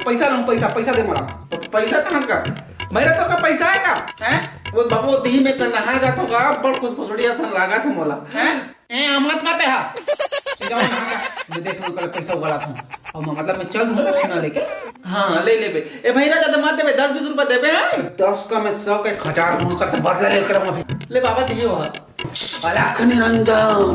पैसा लाऊं, पैसा पैसा दे मला. पैसा कहाँ का मेरा तो का पैसा है का हैं वो बाबू दही में करना है जाता होगा बड़ कुछ फसड़िया सन लगा था मोला हैं ए मत करते हा जाओ कहाँ का मैं देख लूं कल पैसा उगाड़ा था और मतलब मैं चल दूं दक्षिणा लेके हाँ ले ले बे ए भाई ना ज्यादा मत देबे 10-20 रुपए देबे हैं 10 का मैं 100 का 1000 मुंह से बदला लेकर मैं ले बाबा दियो हा अलख निरंजन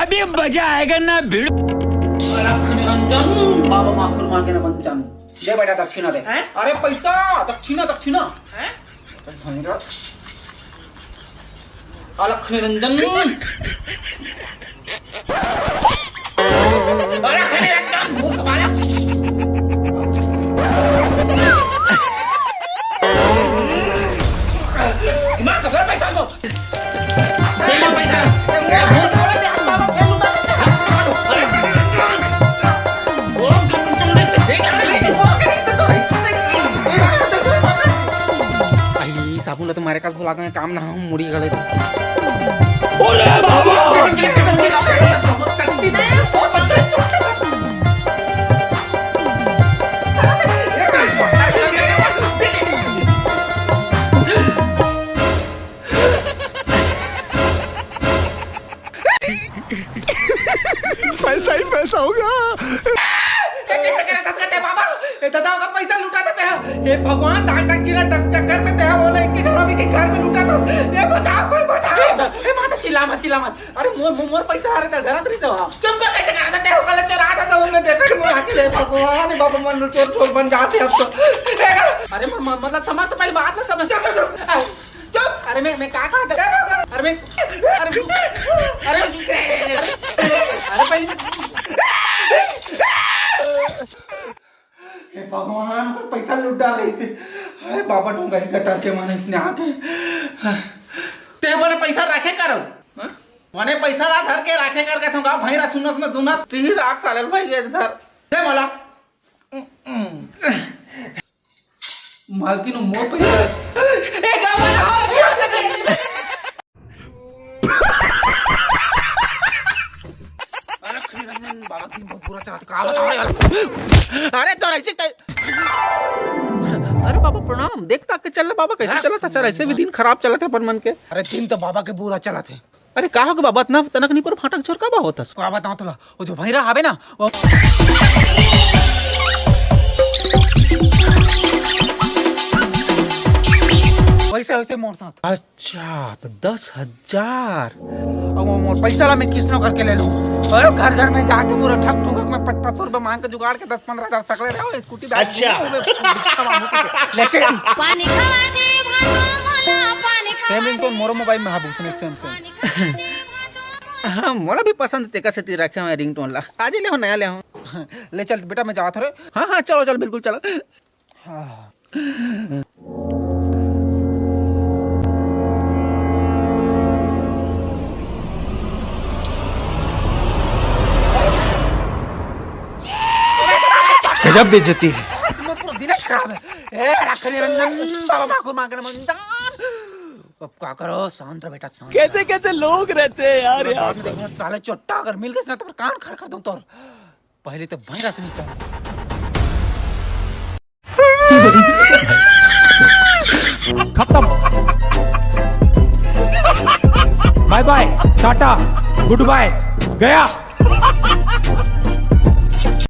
अभी मजा आएगा ना भिड़. अलख निरंजन बाबा माखुर मांगे न बंचन दे बेटा दक्षिणा दे. अरे पैसा दक्षिणा दक्षिणा हैं अलख निरंजन अलख निरंजन मुंह वाला दिमाग का पैसा दो पैसा साबुन तो मारे का भुला गए काम ना हम मुड़ी गले ओले बाबा पैसा ही पैसा होगा. कैसे करे तसकते बाबा ए दादा का पैसा लुटा देते हैं हे भगवान दाग दाग चिल्ला तक चक्कर में ते बोले कि छोरा भी के घर में लुटा दो ए बचाओ कोई बचाओ ए माता चिल्ला मत अरे मोर पैसा आ रहा था धरा तरी से हो चुप कर कैसे करते हो कल चोरा था तो मैं देखा मोर आके ले भगवान बाबा मन चोर बन जाते अब तो अरे मतलब समझ तो पहले बात ना समझ चुप अरे मैं क्या कहा था अरे मैं अरे हे भगवान को पैसा लुटा रही से हाय बाबा ढोंगा ही कतर के माने इसने आके ते बोले पैसा रखे करो माने पैसा ला धर के रखे कर के थोगा भाईरा सुनस न दुनस तीर आख साले भाई के धर दे मोला मालकिन मोर पैसा ए गावा बाबा की बहुत बुरा चला का बताओ यार अरे तो ऐसे अरे बाबा प्रणाम देखता के चल बाबा कैसे चला था सर ऐसे भी दिन खराब चला था पर मन के अरे दिन तो बाबा के बुरा चला थे अरे का हो के बाबा इतना तनक नहीं पर फाटक छोर का बा होता का बताओ तो वो जो भैरा आवे ना वो वैसे मोर साथ अच्छा तो 10,000 अब मोर पैसा ला मैं किसनो करके ले लूं और घर में जाके पूरा ठक ठुक में 500 रुपए मांग के जुगाड़ के 10-15 हजार सकले रहो स्कूटी बैठ अच्छा लेकिन पानी खवा दे मोला पानी खवा सेम रिंगटोन मोर मोबाइल में हाबू सेम हाँ मोला भी पसंद ते कैसे ती रखे हैं रिंगटोन ला आज ले हो नया ले हो ले चल बेटा मैं जात रे हाँ चलो बिल्कुल चलो हाँ गजब बेइज्जती है. अब क्या करो शांत रहो बेटा शांत कैसे कैसे लोग रहते हैं यार यहाँ देखो साले चोट्टा अगर मिल गए ना तो कान खड़ कर दूं तो पहले तो भैंस से निकल खत्म. Bye bye tata goodbye गया.